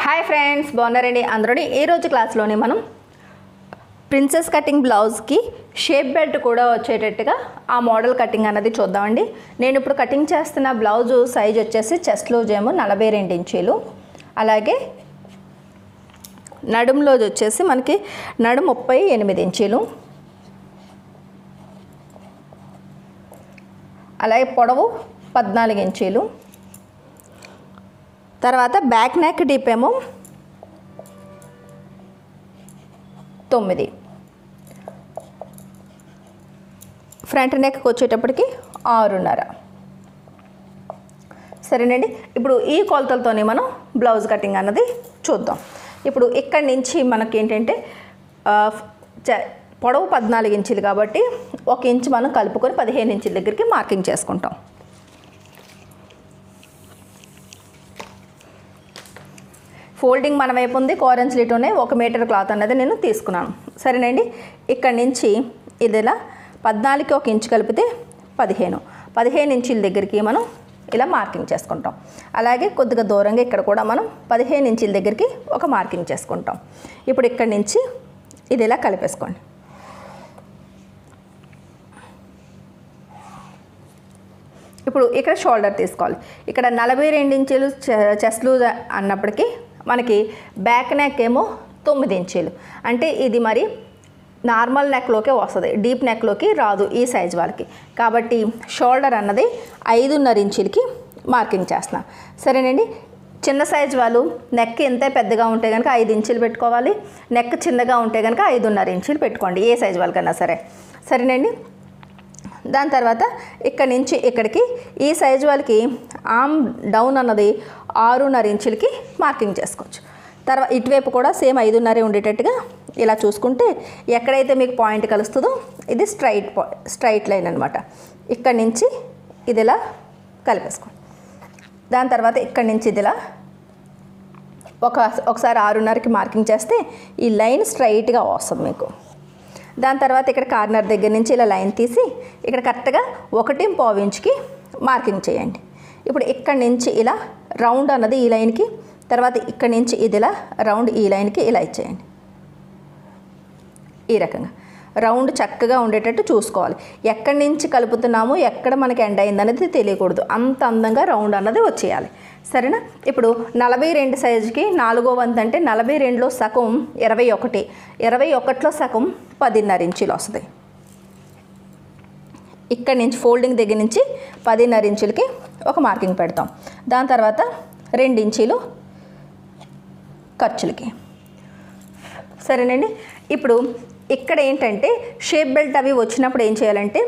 Hi friends, బాగున్నారండి అందరూ. ఈరోజు క్లాస్లోనే మనం ప్రిన్సెస్ కటింగ్ బ్లౌజ్కి షేప్ బెల్ట్ కూడా వచ్చేటట్టుగా ఆ మోడల్ కటింగ్ అన్నది చూద్దామండి. నేను ఇప్పుడు కటింగ్ చేస్తున్న బ్లౌజు సైజ్ వచ్చేసి చెస్ట్ లూజ్ ఏమో 42 ఇంచీలు, అలాగే నడుము లూజ్ వచ్చేసి మనకి నడుము 38 ఇంచీలు, అలాగే పొడవు 14 ఇంచీలు. తర్వాత బ్యాక్ నెక్ డీప్ ఏమో 9, ఫ్రంట్ నెక్కి వచ్చేటప్పటికి 6.5. సరేనండి, ఇప్పుడు ఈ కొలతలతోనే మనం బ్లౌజ్ కటింగ్ అన్నది చూద్దాం. ఇప్పుడు ఇక్కడి నుంచి మనకి ఏంటంటే పొడవు 14 ఇంచులు కాబట్టి 1 ఇంచు మనం కలుపుకొని 15 ఇంచుల దగ్గరికి మార్కింగ్ చేసుకుంటాం. ఫోల్డింగ్ మన వైపు ఉంది, కోరన్ స్లీట్లోనే 1 మీటర్ క్లాత్ అన్నది నేను తీసుకున్నాను. సరేనండి, ఇక్కడ నుంచి ఇది ఇలా 14కి 1 ఇంచు కలిపితే 15 ఇంచుల దగ్గరికి మనం ఇలా మార్కింగ్ చేసుకుంటాం. అలాగే కొద్దిగా దూరంగా ఇక్కడ కూడా మనం 15 ఇంచుల దగ్గరికి ఒక మార్కింగ్ చేసుకుంటాం. ఇప్పుడు ఇక్కడ నుంచి ఇది ఇలా కలిపేసుకోండి. ఇప్పుడు ఇక్కడ షోల్డర్ తీసుకోవాలి. ఇక్కడ 42 ఇంచులు చెస్ట్ లూజ్ అన్నప్పటికీ మనకి బ్యాక్ నెక్ ఏమో 9 ఇంచులు, అంటే ఇది మరి నార్మల్ నెక్లోకే వస్తుంది, డీప్ నెక్లోకి రాదు ఈ సైజ్ వాళ్ళకి. కాబట్టి షోల్డర్ అన్నది 5.5 ఇంచులకి మార్కింగ్ చేస్తున్నాం. సరేనండి, చిన్న సైజ్ వాళ్ళు నెక్ ఎంత పెద్దగా ఉంటే కనుక 5 ఇంచులు పెట్టుకోవాలి, నెక్ చిన్నగా ఉంటే కనుక 5.5 ఇంచులు పెట్టుకోండి, ఏ సైజ్ వాళ్ళకన్నా సరే. సరేనండి, దాని తర్వాత ఇక్కడ నుంచి ఇక్కడికి ఈ సైజు వాళ్ళకి ఆర్మ్ డౌన్ అన్నది 6.5 ఇంచులకి మార్కింగ్ చేసుకోవచ్చు. తర్వాత ఇటువైపు కూడా సేమ్ 5.5 ఉండేటట్టుగా ఇలా చూసుకుంటే ఎక్కడైతే మీకు పాయింట్ కలుస్తుందో ఇది స్ట్రైట్ లైన్ అనమాట. ఇక్కడి నుంచి ఇది ఇలా కలిపేసుకోండి. దాని తర్వాత ఇక్కడి నుంచి ఇది ఇలా ఒకసారి 6.5కి మార్కింగ్ చేస్తే ఈ లైన్ స్ట్రైట్గా వస్తుంది మీకు. దాని తర్వాత ఇక్కడ కార్నర్ దగ్గర నుంచి ఇలా లైన్ తీసి ఇక్కడ కరెక్ట్గా 1.5 ఇంచుకి మార్కింగ్ చేయండి. ఇప్పుడు ఇక్కడి నుంచి ఇలా రౌండ్ అన్నది ఈ లైన్కి, తర్వాత ఇక్కడి నుంచి ఇది ఇలా రౌండ్ ఈ లైన్కి ఇలా ఇచ్చేయండి. ఈ రకంగా రౌండ్ చక్కగా ఉండేటట్టు చూసుకోవాలి. ఎక్కడి నుంచి కలుపుతున్నాము, ఎక్కడ మనకి ఎండ్ అయింది అనేది తెలియకూడదు, అంత అందంగా రౌండ్ అన్నది వచ్చేయాలి. సరేనా? ఇప్పుడు 42 సైజుకి 4వ వంతు అంటే 42లో సగం 21, 21లో సగం 10.5 ఇంచులు వస్తుంది. ఇక్కడి నుంచి ఫోల్డింగ్ దగ్గర నుంచి 10.5 ఇంచులకి ఒక మార్కింగ్ పెడతాం. దాని తర్వాత 2 ఇంచులు ఖర్చులకి. సరేనండి, ఇప్పుడు ఇక్కడ ఏంటంటే షేప్ బెల్ట్ అవి వచ్చినప్పుడు ఏం చేయాలంటే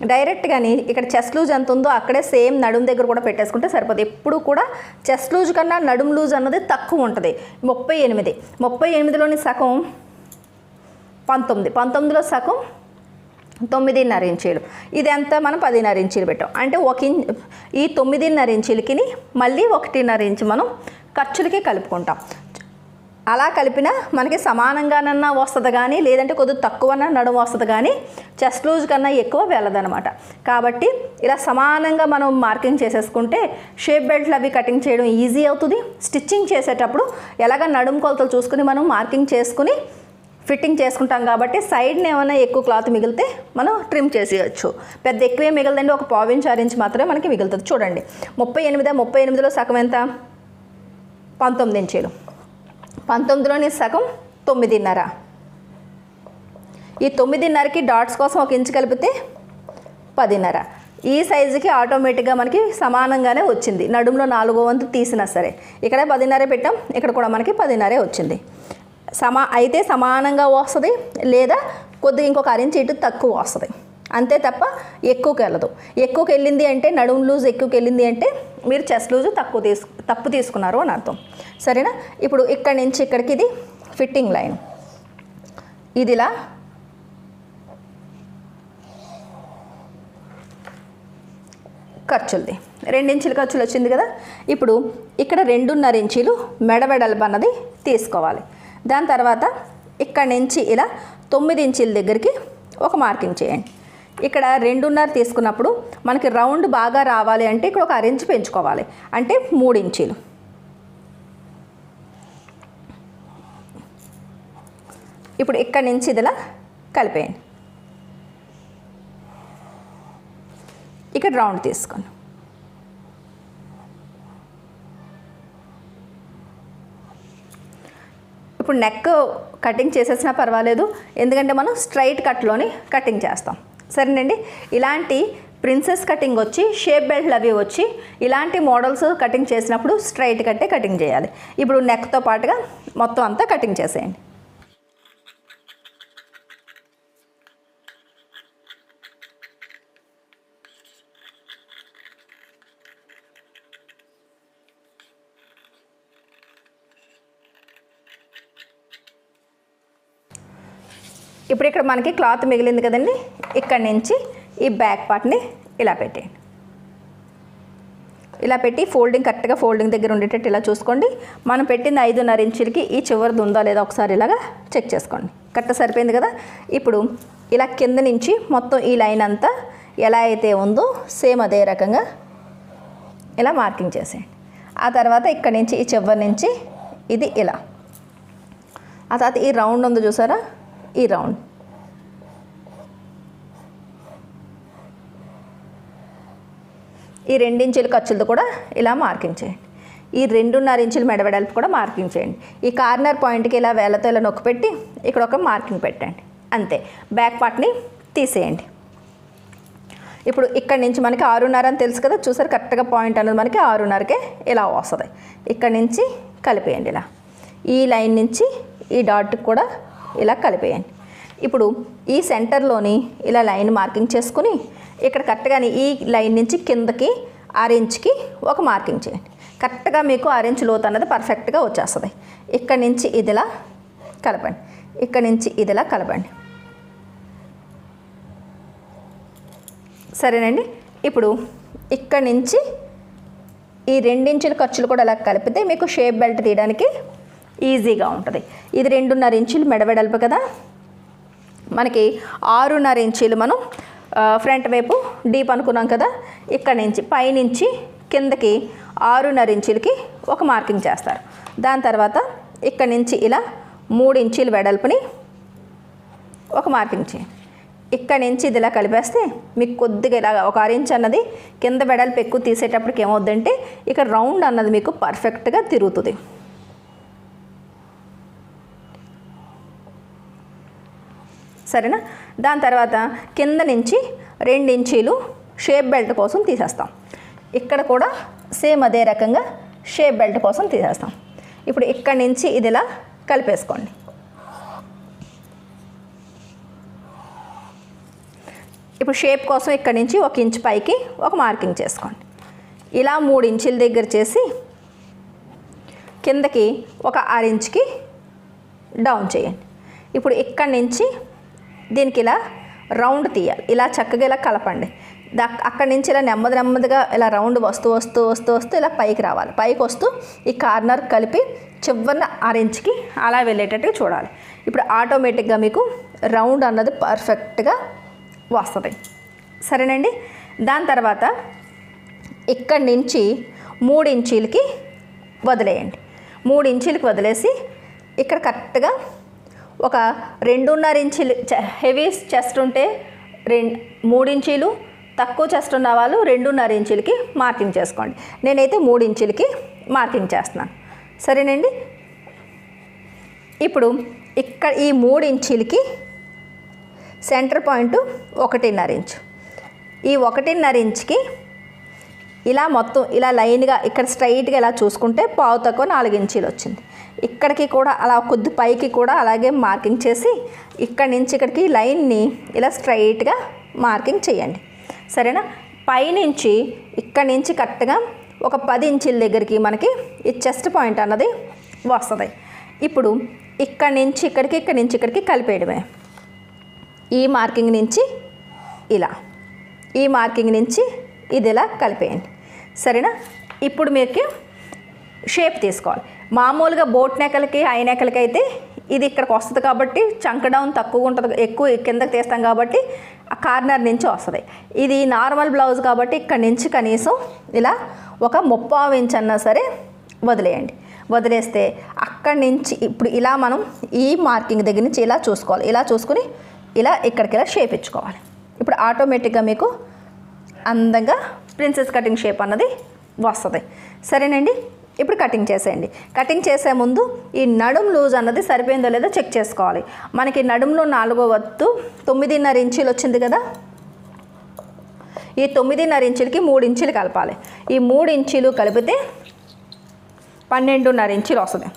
డైరెక్ట్గాని ఇక్కడ చెస్ట్ లూజ్ ఎంత ఉందో అక్కడే సేమ్ నడుము దగ్గర కూడా పెట్టేసుకుంటే సరిపోతుంది. ఎప్పుడు కూడా చెస్ట్ లూజ్ కన్నా నడుము లూజ్ అన్నది తక్కువ ఉంటుంది. 38లోని సగం 19, 19లో సగం 9.5 ఇంచులు. ఇది అంతా మనం 10.5 ఇంచులు పెట్టాం. అంటే ఈ 9.5 ఇంచులకి మళ్ళీ 1.5 ఇంచు మనం ఖర్చులకి కలుపుకుంటాం. అలా కలిపినా మనకి సమానంగానన్నా వస్తుంది, కానీ లేదంటే కొద్దిగా తక్కువన్నా నడుము వస్తుంది, కానీ చెస్ట్ లూజ్ కన్నా ఎక్కువ వెళ్ళదనమాట. కాబట్టి ఇలా సమానంగా మనం మార్కింగ్ చేసేసుకుంటే షేప్ బెల్ట్లు అవి కటింగ్ చేయడం ఈజీ అవుతుంది. స్టిచ్చింగ్ చేసేటప్పుడు ఎలాగ నడుము కొలతలు చూసుకుని మనం మార్కింగ్ చేసుకుని ఫిట్టింగ్ చేసుకుంటాం. కాబట్టి సైడ్ని ఏమైనా ఎక్కువ క్లాత్ మిగిలితే మనం ట్రిమ్ చేసేయచ్చు. పెద్ద ఎక్కువే మిగలదండి, ఒక 1/4 ఇంచ్ 6 ఇంచ్ మాత్రమే మనకి మిగులుతుంది. చూడండి, 38లో సగం ఎంత? 19 ఇంచులు. 19లోని సగం 9.5. ఈ 9.5కి డాట్స్ కోసం 1 ఇంచు కలిపితే 10.5. ఈ సైజుకి ఆటోమేటిక్గా మనకి సమానంగానే వచ్చింది. నడుములో 4వ వంతు తీసినా సరే ఇక్కడ 10.5 పెట్టాం, ఇక్కడ కూడా మనకి 10.5 వచ్చింది. అయితే సమానంగా వస్తుంది, లేదా కొద్దిగా ఇంకొక 1 ఇంచు ఇటు తక్కువ వస్తుంది, అంతే తప్ప ఎక్కువకి వెళ్ళదు. ఎక్కువకి వెళ్ళింది అంటే నడుము లూజ్ ఎక్కువకి వెళ్ళింది అంటే మీరు చెస్ట్ లూజు తప్పు తీసుకున్నారు అని అర్థం. సరేనా? ఇప్పుడు ఇక్కడి నుంచి ఇక్కడికి ఇది ఫిట్టింగ్ లైన్, ఇదిలా ఖర్చులది 2 ఇంచుల ఖర్చులు వచ్చింది కదా. ఇప్పుడు ఇక్కడ 2.5 ఇంచులు మెడవెడల్పు అన్నది తీసుకోవాలి. దాని తర్వాత ఇక్కడి నుంచి ఇలా 9 ఇంచుల దగ్గరికి ఒక మార్కింగ్ చేయండి. ఇక్కడ 2.5 తీసుకున్నప్పుడు మనకి రౌండ్ బాగా రావాలి అంటే ఇక్కడ ఒక 1 ఇంచు పెంచుకోవాలి, అంటే 3 ఇంచులు. ఇప్పుడు ఇక్కడ నుంచి ఇదిలా కలిపేయండి. ఇక్కడ రౌండ్ తీసుకోండి. ఇప్పుడు నెక్ కటింగ్ చేసేసినా పర్వాలేదు, ఎందుకంటే మనం స్ట్రైట్ కట్లోని కటింగ్ చేస్తాం. సరేనండి, ఇలాంటి ప్రిన్సెస్ కటింగ్ వచ్చి షేప్ బెల్ట్లు అవి వచ్చి ఇలాంటి మోడల్స్ కటింగ్ చేసినప్పుడు స్ట్రైట్ కట్టే కటింగ్ చేయాలి. ఇప్పుడు నెక్తో పాటుగా మొత్తం అంతా కటింగ్ చేసేయండి. ఇప్పుడు ఇక్కడ మనకి క్లాత్ మిగిలింది కదండి, ఇక్కడ నుంచి ఈ బ్యాక్ పార్ట్ని ఇలా పెట్టేయండి. ఇలా పెట్టి ఫోల్డింగ్ కరెక్ట్గా ఫోల్డింగ్ దగ్గర ఉండేటట్టు ఇలా చూసుకోండి. మనం పెట్టింది 5.5 ఇంచులకి ఈ చివరిది ఉందా లేదా ఒకసారి ఇలాగా చెక్ చేసుకోండి. కరెక్ట్ సరిపోయింది కదా. ఇప్పుడు ఇలా కింద నుంచి మొత్తం ఈ లైన్ అంతా ఎలా అయితే ఉందో సేమ్ అదే రకంగా ఇలా మార్కింగ్ చేసేయండి. ఆ తర్వాత ఇక్కడ నుంచి ఈ చివరి నుంచి ఇది ఇలా, ఆ తర్వాత ఈ రౌండ్ ఉంది చూసారా, ఈ రౌండ్ ఈ 2 ఇంచుల ఖర్చులతో కూడా ఇలా మార్కింగ్ చేయండి. ఈ 2.5 ఇంచుల మెడవెడల్పు కూడా మార్కింగ్ చేయండి. ఈ కార్నర్ పాయింట్కి ఇలా వేలతో ఇలా నొక్కి పెట్టి ఇక్కడ ఒక మార్కింగ్ పెట్టండి. అంతే, బ్యాక్ పార్ట్ని తీసేయండి. ఇప్పుడు ఇక్కడ నుంచి మనకి 6.5 అని తెలుసు కదా, చూసారు కరెక్ట్గా పాయింట్ అనేది మనకి 6.5కే ఇలా వస్తుంది. ఇక్కడ నుంచి కలిపేయండి. ఇలా ఈ లైన్ నుంచి ఈ డాట్కి కూడా ఇలా కలిపేయండి. ఇప్పుడు ఈ సెంటర్లోని ఇలా లైన్ మార్కింగ్ చేసుకుని ఇక్కడ కరెక్ట్గాని ఈ లైన్ నుంచి కిందకి 6 ఇంచుకి ఒక మార్కింగ్ చేయండి. కరెక్ట్గా మీకు 6 ఇంచు లోతు అన్నది పర్ఫెక్ట్గా వచ్చేస్తుంది. ఇక్కడ నుంచి ఇదిలా కలపండి, ఇక్కడ నుంచి ఇదిలా కలపండి. సరేనండి, ఇప్పుడు ఇక్కడ నుంచి ఈ 2 ఇంచుల ఖర్చులు కూడా ఇలా కలిపితే మీకు షేప్ బెల్ట్ తీయడానికి ఈజీగా ఉంటుంది. ఇది 2.5 ఇంచులు మెడవెడల్పు కదా, మనకి 6.5 ఇంచులు మనం ఫ్రంట్ వైపు డీప్ అనుకున్నాం కదా. ఇక్కడ నుంచి పైనుంచి కిందకి 6.5 ఇంచులకి ఒక మార్కింగ్ చేస్తారు. దాని తర్వాత ఇక్కడ నుంచి ఇలా 3 ఇంచుల వెడల్పుని ఒక మార్కింగ్ చేయండి. ఇక్కడ నుంచి ఇది ఇలా కలిపేస్తే మీకు కొద్దిగా ఇలా ఒక 6 ఇంచ్ అన్నది కింద వెడల్పు ఎక్కువ తీసేటప్పటికి ఏమవుద్దంటే ఇక్కడ రౌండ్ అన్నది మీకు పర్ఫెక్ట్గా తిరుగుతుంది. సరేనా. దాని తర్వాత కింద నుంచి 2 ఇంచీలు షేప్ బెల్ట్ కోసం తీసేస్తాం. ఇక్కడ కూడా సేమ్ అదే రకంగా షేప్ బెల్ట్ కోసం తీసేస్తాం. ఇప్పుడు ఇక్కడ నుంచి ఇది ఇలా కలిపేసుకోండి. ఇప్పుడు షేప్ కోసం ఇక్కడ నుంచి 1 ఇంచ్ పైకి ఒక మార్కింగ్ చేసుకోండి. ఇలా 3 ఇంచుల దగ్గర చేసి కిందకి ఒక 6 ఇంచ్కి డౌన్ చేయండి. ఇప్పుడు ఇక్కడ నుంచి దీనికి ఇలా రౌండ్ తీయాలి. ఇలా చక్కగా ఇలా కలపండి. అక్కడి నుంచి ఇలా నెమ్మదిగా ఇలా రౌండ్ వస్తూ ఇలా పైకి రావాలి. పైకి వస్తూ ఈ కార్నర్ కలిపి చివరిన 6 ఇంచ్కి అలా వెళ్ళేటట్టుగా చూడాలి. ఇప్పుడు ఆటోమేటిక్గా మీకు రౌండ్ అన్నది పర్ఫెక్ట్గా వస్తుంది. సరేనండి. దాని తర్వాత ఇక్కడి నుంచి 3 ఇంచీలకి వదిలేయండి. 3 ఇంచీలకి వదిలేసి ఇక్కడ కరెక్ట్గా ఒక 2.5 ఇంచులు హెవీ చెస్ట్ ఉంటే 3 ఇంచీలు, తక్కువ చెస్ట్ ఉన్న వాళ్ళు 2.5 ఇంచులకి మార్కింగ్ చేసుకోండి. నేనైతే 3 ఇంచులకి మార్కింగ్ చేస్తున్నాను. సరేనండి. ఇప్పుడు ఇక్కడ ఈ 3 ఇంచులకి సెంటర్ పాయింట్ 1.5 ఇంచు. ఈ 1.5 ఇంచుకి ఇలా మొత్తం ఇలా లైన్గా ఇక్కడ స్ట్రైట్గా ఇలా చూసుకుంటే పావు తక్కువ 4 ఇంచీలు వచ్చింది. ఇక్కడికి కూడా అలా కొద్ది పైకి కూడా అలాగే మార్కింగ్ చేసి ఇక్కడి నుంచి ఇక్కడికి లైన్ని ఇలా స్ట్రైట్గా మార్కింగ్ చేయండి. సరేనా. పైనుంచి ఇక్కడి నుంచి కరెక్ట్గా ఒక 10 ఇంచుల దగ్గరికి మనకి ఈ చెస్ట్ పాయింట్ అన్నది వస్తుంది. ఇప్పుడు ఇక్కడి నుంచి ఇక్కడికి కలిపేయడమే. ఈ మార్కింగ్ నుంచి ఇలా, ఈ మార్కింగ్ నుంచి ఇది ఇలా కలిపేయండి. సరేనా. ఇప్పుడు మీకు షేప్ తీసుకోవాలి. మామూలుగా బోట్ నెక్కలకి ఐ నెక్కలకి అయితే ఇది ఇక్కడికి వస్తుంది కాబట్టి చంక డౌన్ తక్కువ ఉంటుంది, ఎక్కువ కిందకి తీస్తాం కాబట్టి ఆ కార్నర్ నుంచి వస్తుంది. ఇది నార్మల్ బ్లౌజ్ కాబట్టి ఇక్కడ నుంచి కనీసం ఇలా ఒక 30 ఇంచ్ అన్నా సరే వదిలేయండి. వదిలేస్తే అక్కడి నుంచి ఇప్పుడు ఇలా మనం ఈ మార్కింగ్ దగ్గర నుంచి ఇలా చూసుకోవాలి. ఇలా చూసుకుని ఇలా ఇక్కడికి ఇలా షేప్ ఇచ్చుకోవాలి. ఇప్పుడు ఆటోమేటిక్గా మీకు అందంగా ప్రిన్సెస్ కటింగ్ షేప్ అన్నది వస్తుంది. సరేనండి, ఇప్పుడు కటింగ్ చేసేయండి. కటింగ్ చేసే ముందు ఈ నడుం లూజ్ అన్నది సరిపోయిందో లేదో చెక్ చేసుకోవాలి. మనకి నడుంలో 4వ వంతు 9.5 ఇంచీలు వచ్చింది కదా, ఈ 9.5 ఇంచులకి 3 ఇంచులు కలపాలి. ఈ 3 ఇంచులు కలిపితే 12.5 ఇంచులు వస్తుంది.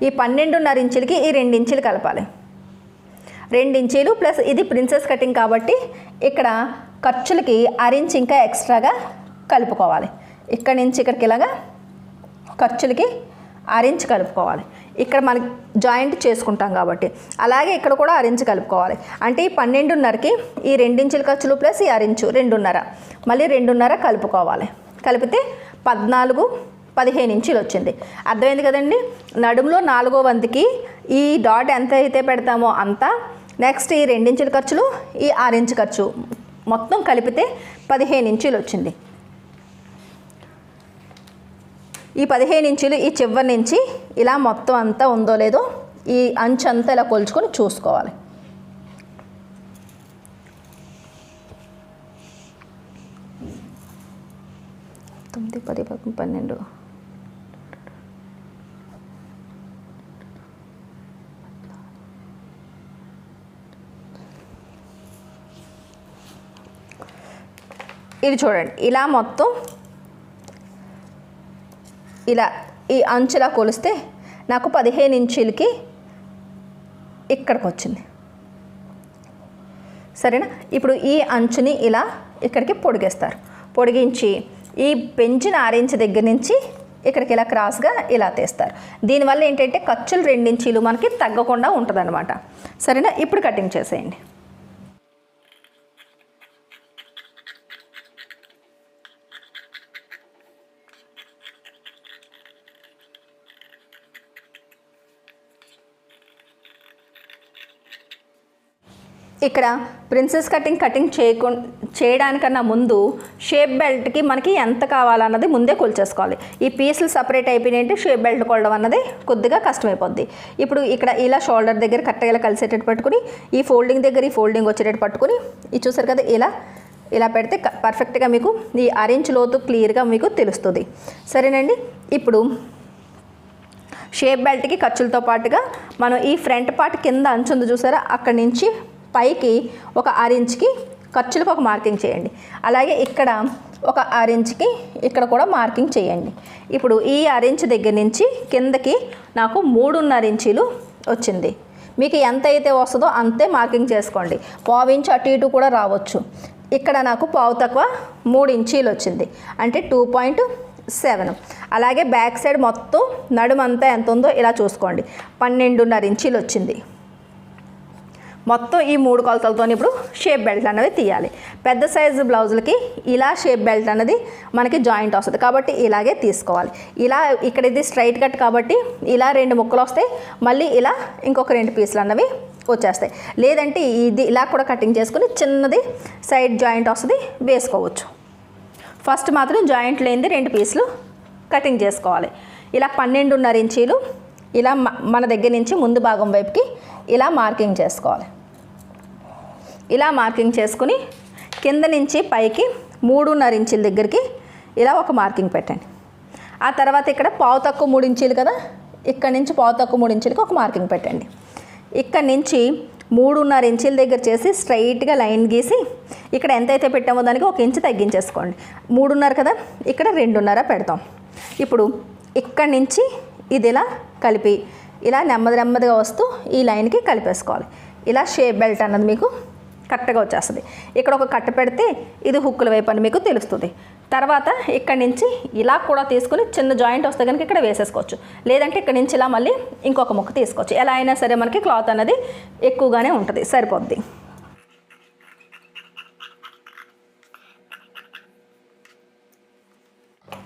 ఈ 12.5 ఇంచులకి ఈ 2 ఇంచులు కలపాలి. 2 ఇంచులు ప్లస్ ఇది ప్రిన్సెస్ కటింగ్ కాబట్టి ఇక్కడ ఖర్చులకి 1 ఇంచ్ ఇంకా ఎక్స్ట్రాగా కలుపుకోవాలి. ఇక్కడి నుంచి ఇక్కడికి ఇలాగా ఖర్చులకి 1 ఇంచ్ కలుపుకోవాలి. ఇక్కడ మనకి జాయింట్ చేసుకుంటాం కాబట్టి అలాగే ఇక్కడ కూడా 1 ఇంచ్ కలుపుకోవాలి. అంటే ఈ 12.5కి ఈ 2 ఇంచుల ఖర్చులు ప్లస్ ఈ 1 ఇంచు 2.5 మళ్ళీ 2.5 కలుపుకోవాలి. కలిపితే 15 ఇంచులు వచ్చింది. అర్థమైంది కదండి. నడుములో 4వ వంతుకి ఈ డాట్ ఎంత అయితే పెడతామో అంత, నెక్స్ట్ ఈ 2 ఇంచుల ఖర్చులు ఈ 6 ఇంచు ఖర్చు మొత్తం కలిపితే 15 ఇంచులు వచ్చింది. ఈ 15 ఇంచులు ఈ చివరి నుంచి ఇలా మొత్తం అంతా ఉందో లేదో ఈ అంచు అంతా ఇలా కొలుచుకొని చూసుకోవాలి. తొమ్మిది 10 11 12 ఇది చూడండి. ఇలా మొత్తం ఇలా ఈ అంచులా కొలిస్తే నాకు 15 ఇంచులకి ఇక్కడికి వచ్చింది. సరేనా. ఇప్పుడు ఈ అంచుని ఇలా ఇక్కడికి పొడిగేస్తారు. పొడిగించి ఈ పెంచిన 6 ఇంచు దగ్గర నుంచి ఇక్కడికి ఇలా క్రాస్గా ఇలా తీస్తారు. దీనివల్ల ఏంటంటే ఖర్చులు 2 ఇంచులు మనకి తగ్గకుండా ఉంటుందన్నమాట. సరేనా. ఇప్పుడు కటింగ్ చేసేయండి. ఇక్కడ ప్రిన్సెస్ కటింగ్ చేయడానికన్నా ముందు షేప్ బెల్ట్కి మనకి ఎంత కావాలన్నది ముందే కొలిచేసుకోవాలి. ఈ పీసులు సపరేట్ అయిపోయినాయంటే షేప్ బెల్ట్ కొలడం అన్నది కొద్దిగా కష్టమైపోద్ది. ఇప్పుడు ఇక్కడ ఇలా షోల్డర్ దగ్గర కరెక్ట్గా ఇలా కలిసేటట్టు పట్టుకుని ఈ ఫోల్డింగ్ దగ్గర ఈ ఫోల్డింగ్ వచ్చేటట్టు పట్టుకుని ఇది చూసారు కదా, ఇలా పెడితే పర్ఫెక్ట్గా మీకు ఈ 6 ఇంచ్ లోతు క్లియర్గా మీకు తెలుస్తుంది. సరేనండి. ఇప్పుడు షేప్ బెల్ట్కి ఖర్చులతో పాటుగా మనం ఈ ఫ్రంట్ పార్ట్ కింద అంచు ఉంది చూసారా, అక్కడి నుంచి పైకి ఒక 6 ఇంచ్కి ఖర్చులకు ఒక మార్కింగ్ చేయండి. అలాగే ఇక్కడ ఒక 6 ఇంచ్కి ఇక్కడ కూడా మార్కింగ్ చేయండి. ఇప్పుడు ఈ 6 ఇంచ్ దగ్గర నుంచి కిందకి నాకు 3.5 ఇంచీలు వచ్చింది. మీకు ఎంత అయితే వస్తుందో అంతే మార్కింగ్ చేసుకోండి. 1/4 ఇంచ్ అటు ఇటు కూడా రావచ్చు. ఇక్కడ నాకు పావు తక్కువ 3 ఇంచీలు వచ్చింది, అంటే 2.7. అలాగే బ్యాక్ సైడ్ మొత్తం నడుమంతా ఎంత ఉందో ఇలా చూసుకోండి, 12.5 ఇంచీలు వచ్చింది. మొత్తం ఈ 3 కొలతలతో ఇప్పుడు షేప్ బెల్ట్ అనేవి తీయాలి. పెద్ద సైజు బ్లౌజులకి ఇలా షేప్ బెల్ట్ అనేది మనకి జాయింట్ వస్తుంది కాబట్టి ఇలాగే తీసుకోవాలి. ఇలా ఇక్కడ ఇది స్ట్రైట్ కట్ కాబట్టి ఇలా 2 ముక్కలు వస్తాయి, మళ్ళీ ఇలా ఇంకొక 2 పీసులు అన్నవి వచ్చేస్తాయి. లేదంటే ఇది ఇలా కూడా కటింగ్ చేసుకుని చిన్నది సైడ్ జాయింట్ వస్తుంది, వేసుకోవచ్చు. ఫస్ట్ మాత్రం జాయింట్ లేనిది 2 పీసులు కటింగ్ చేసుకోవాలి. ఇలా 12.5 ఇంచీలు ఇలా మన దగ్గర నుంచి ముందు భాగం వైపుకి ఇలా మార్కింగ్ చేసుకోవాలి. ఇలా మార్కింగ్ చేసుకుని కింద నుంచి పైకి 3.5 ఇంచుల దగ్గరికి ఇలా ఒక మార్కింగ్ పెట్టండి. ఆ తర్వాత ఇక్కడ పావు తక్కువ 3 ఇంచీలు కదా, ఇక్కడ నుంచి పావు తక్కువ 3 ఇంచులకి ఒక మార్కింగ్ పెట్టండి. ఇక్కడ నుంచి 3.5 ఇంచుల దగ్గర చేసి స్ట్రైట్గా లైన్ గీసి ఇక్కడ ఎంతైతే పెట్టామో దానికి 1 ఇంచు తగ్గించేసుకోండి. 3.5 కదా, ఇక్కడ 2.5 పెడతాం. ఇప్పుడు ఇక్కడ నుంచి ఇది ఇలా కలిపి ఇలా నెమ్మదిగా వస్తూ ఈ లైన్కి కలిపేసుకోవాలి. ఇలా షేప్ బెల్ట్ అన్నది మీకు కరెక్ట్గా వచ్చేస్తుంది. ఇక్కడ ఒక కట్ట పెడితే ఇది హుక్కుల వైపు అని మీకు తెలుస్తుంది. తర్వాత ఇక్కడ నుంచి ఇలా కూడా తీసుకుని చిన్న జాయింట్ వస్తే కనుక ఇక్కడ వేసేసుకోవచ్చు. లేదంటే ఇక్కడ నుంచి ఇలా మళ్ళీ ఇంకొక ముక్క తీసుకోవచ్చు. ఎలా అయినా సరే మనకి క్లాత్ అనేది ఎక్కువగానే ఉంటుంది, సరిపోద్ది.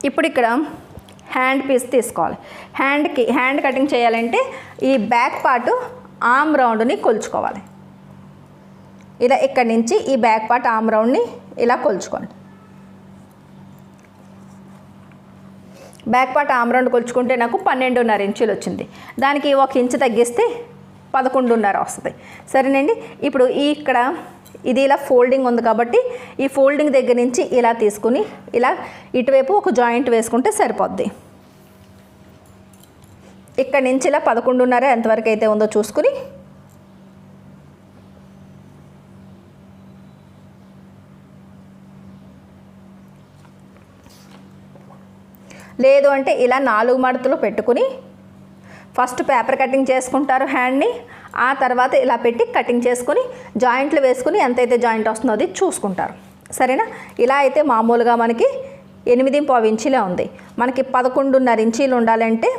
ఇప్పుడు ఇక్కడ హ్యాండ్ పీస్ తీసుకోవాలి. హ్యాండ్ కటింగ్ చేయాలంటే ఈ బ్యాక్ పార్ట్ ఆర్మ్ రౌండ్ని కొలుచుకోవాలి. ఇలా ఇక్కడి నుంచి ఈ బ్యాక్ పార్ట్ ఆర్మ్ రౌండ్ని ఇలా కొలుచుకోండి. బ్యాక్ పార్ట్ ఆమ్ రౌండ్ కొలుచుకుంటే నాకు 12.5 ఇంచులు వచ్చింది. దానికి 1 ఇంచు తగ్గిస్తే 11.5 వస్తుంది. సరేనండి. ఇప్పుడు ఇక్కడ ఇది ఇలా ఫోల్డింగ్ ఉంది కాబట్టి ఈ ఫోల్డింగ్ దగ్గర నుంచి ఇలా తీసుకుని ఇలా ఇటువైపు ఒక జాయింట్ వేసుకుంటే సరిపోద్ది. ఇక్కడ నుంచి ఇలా 11.5 ఎంతవరకు అయితే ఉందో చూసుకుని లేదు అంటే ఇలా 4 మడతలు పెట్టుకుని ఫస్ట్ పేపర్ కటింగ్ చేసుకుంటారు హ్యాండ్ని. ఆ తర్వాత ఇలా పెట్టి కటింగ్ చేసుకుని జాయింట్లు వేసుకుని ఎంతైతే జాయింట్ వస్తుందో అది చూసుకుంటారు. సరేనా? ఇలా అయితే మామూలుగా మనకి 8.5 ఇంచీలే ఉంది. మనకి 11.5 ఇంచీలు ఉండాలంటే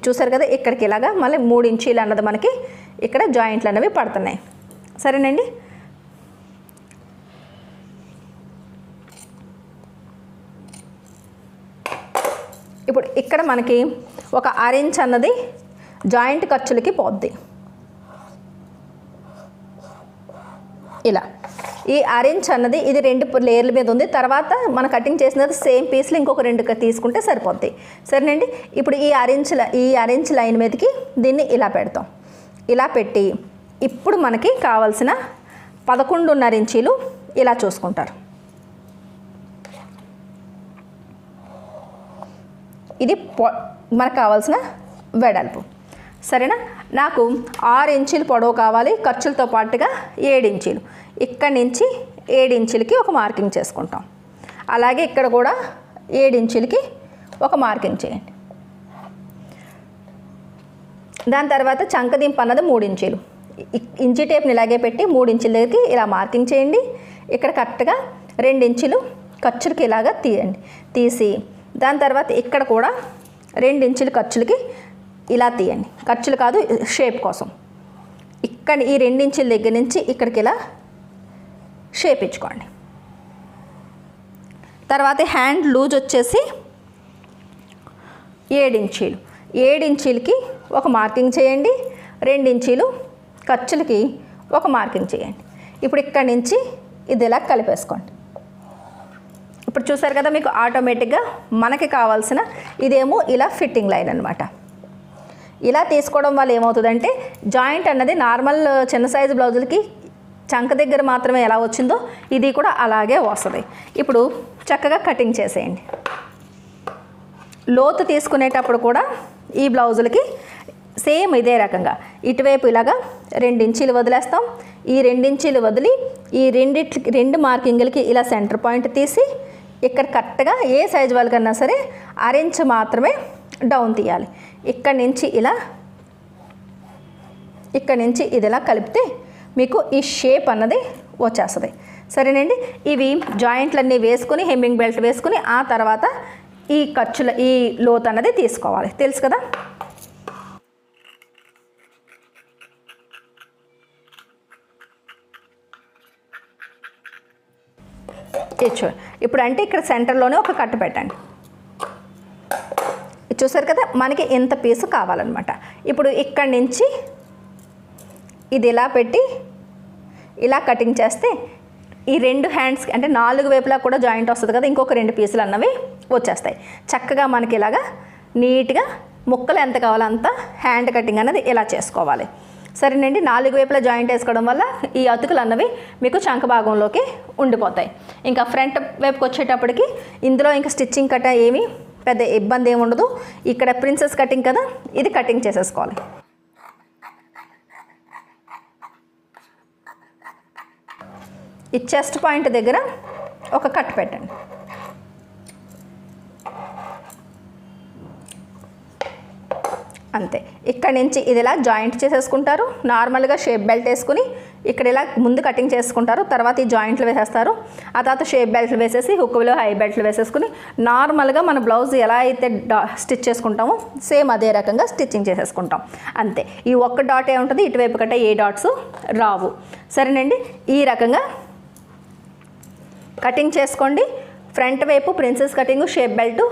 చూసారు కదా, ఇక్కడికి ఇలాగా మళ్ళీ 3 ఇంచీలు అన్నది మనకి ఇక్కడ జాయింట్లు అనేవి పడుతున్నాయి. సరేనండి. ఇప్పుడు ఇక్కడ మనకి ఒక 1/2 ఇంచ్ అన్నది జాయింట్ ఖర్చులకి పోద్ది. ఇలా ఈ 1/2 ఇంచ్ అన్నది ఇది 2 లేయర్ల మీద ఉంది. తర్వాత మనం కటింగ్ చేసినది సేమ్ పీస్లు ఇంకొక 2 తీసుకుంటే సరిపోద్ది. సరేనండి. ఇప్పుడు ఈ 1/2 ఇంచ్ లైన్ మీదకి దీన్ని ఇలా పెడతాం. ఇలా పెట్టి ఇప్పుడు మనకి కావాల్సిన 11.5 ఇంచీలు ఇలా చూసుకుంటారు. ఇది మనకు కావాల్సిన వెడల్పు. సరేనా? నాకు 6 ఇంచీలు పొడవు కావాలి, ఖర్చులతో పాటుగా 7 ఇంచీలు. ఇక్కడ నుంచి 7 ఇంచీలకి ఒక మార్కింగ్ చేసుకుంటాం. అలాగే ఇక్కడ కూడా 7 ఇంచీలకి ఒక మార్కింగ్ చేయండి. దాని తర్వాత చంకదింపు అన్నది 3 ఇంచీలు. ఇంచీ టేప్ని ఇలాగే పెట్టి 3 ఇంచుల దగ్గరికి ఇలా మార్కింగ్ చేయండి. ఇక్కడ కరెక్ట్గా 2 ఇంచులు ఖర్చులకి ఇలాగా తీయండి. తీసి దాని తర్వాత ఇక్కడ కూడా 2 ఇంచులు ఖర్చులకి ఇలా తీయండి. ఖర్చులు కాదు, షేప్ కోసం. ఇక్కడ ఈ 2 ఇంచుల దగ్గర నుంచి ఇక్కడికి ఇలా షేప్ ఇచ్చుకోండి. తర్వాత హ్యాండ్ లూజ్ వచ్చేసి 7 ఇంచీలు. 7 ఇంచీలకి ఒక మార్కింగ్ చేయండి. 2 ఇంచీలు ఖర్చులకి ఒక మార్కింగ్ చేయండి. ఇప్పుడు ఇక్కడి నుంచి ఇది ఇలా కలిపేసుకోండి. ఇప్పుడు చూసారు కదా, మీకు ఆటోమేటిక్గా మనకి కావాల్సిన ఇదేమో ఇలా ఫిట్టింగ్ లైన్ అనమాట. ఇలా తీసుకోవడం వల్ల ఏమవుతుందంటే జాయింట్ అన్నది నార్మల్ చిన్న సైజు బ్లౌజులకి చంక దగ్గర మాత్రమే ఎలా వచ్చిందో ఇది కూడా అలాగే వస్తుంది. ఇప్పుడు చక్కగా కటింగ్ చేసేయండి. లోతు తీసుకునేటప్పుడు కూడా ఈ బ్లౌజులకి సేమ్ ఇదే రకంగా ఇటువైపు ఇలాగా 2 ఇంచీలు వదిలేస్తాం. ఈ 2 ఇంచీలు వదిలి ఈ 2 మార్కింగ్లకి ఇలా సెంటర్ పాయింట్ తీసి ఇక్కడ కరెక్ట్గా ఏ సైజు వాళ్ళకన్నా సరే 1/2 ఇంచ్ మాత్రమే డౌన్ తీయాలి. ఇక్కడి నుంచి ఇది ఇలా కలిపితే మీకు ఈ షేప్ అన్నది వచ్చేస్తుంది. సరేనండి. ఇవి జాయింట్లన్నీ వేసుకొని హెమ్మింగ్ బెల్ట్ వేసుకుని ఆ తర్వాత ఈ ఖర్చుల ఈ లోత్ అన్నది తీసుకోవాలి. తెలుసు కదా. ఇప్పుడు అంటే ఇక్కడ సెంటర్లోనే ఒక కట్టు పెట్టండి. చూసారు కదా, మనకి ఎంత పీసు కావాలన్నమాట. ఇప్పుడు ఇక్కడి నుంచి ఇది ఇలా పెట్టి ఇలా కటింగ్ చేస్తే ఈ 2 హ్యాండ్స్ అంటే 4 వైపులా కూడా జాయింట్ వస్తుంది కదా, ఇంకొక 2 పీసులు అన్నవి వచ్చేస్తాయి. చక్కగా మనకి ఇలాగా నీట్గా ముక్కలు ఎంత కావాలో అంత హ్యాండ్ కటింగ్ అన్నది ఇలా చేసుకోవాలి. సరేనండి. 4 వైపులా జాయింట్ వేసుకోవడం వల్ల ఈ అతుకులు అన్నవి మీకు చంక భాగంలోకి ఉండిపోతాయి. ఇంకా ఫ్రంట్ వైపుకి వచ్చేటప్పటికి ఇందులో ఇంకా స్టిచ్చింగ్ కట్ట ఏమీ పెద్ద ఇబ్బంది ఏమి ఉండదు. ఇక్కడ ప్రిన్సెస్ కటింగ్ కదా, ఇది కటింగ్ చేసేసుకోవాలి. ఈ చెస్ట్ పాయింట్ దగ్గర ఒక కట్ పెట్టండి. అంతే. ఇక్కడ నుంచి ఇది ఇలా జాయింట్ చేసేసుకుంటారు. నార్మల్గా షేప్ బెల్ట్ వేసుకుని ఇక్కడ ఇలా ముందు కటింగ్ చేసుకుంటారు. తర్వాత ఈ జాయింట్లు వేసేస్తారు. ఆ తర్వాత షేప్ బెల్ట్లు వేసేసి హుక్లో హై బెల్ట్లు వేసేసుకుని నార్మల్గా మన బ్లౌజ్ ఎలా అయితే స్టిచ్ చేసుకుంటామో సేమ్ అదే రకంగా స్టిచ్చింగ్ చేసేసుకుంటాం. అంతే. ఈ ఒక్క డాటే ఉంటుంది, ఇటువైపు కంటే ఏ డాట్స్ రావు. సరేనండి. ఈ రకంగా కటింగ్ చేసుకోండి. ఫ్రంట్ వైపు ప్రిన్సెస్ కటింగ్ షేప్ బెల్ట్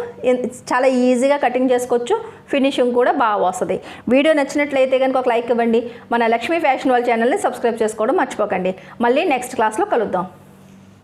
చాలా ఈజీగా కటింగ్ చేసుకోవచ్చు. ఫినిషింగ్ కూడా బాగా వస్తుంది. వీడియో నచ్చినట్లయితే కనుక ఒక లైక్ ఇవ్వండి. మన లక్ష్మీ ఫ్యాషన్ వాళ్ళ ఛానల్ని సబ్స్క్రైబ్ చేసుకోవడం మర్చిపోకండి. మళ్ళీ నెక్స్ట్ క్లాస్లో కలుద్దాం.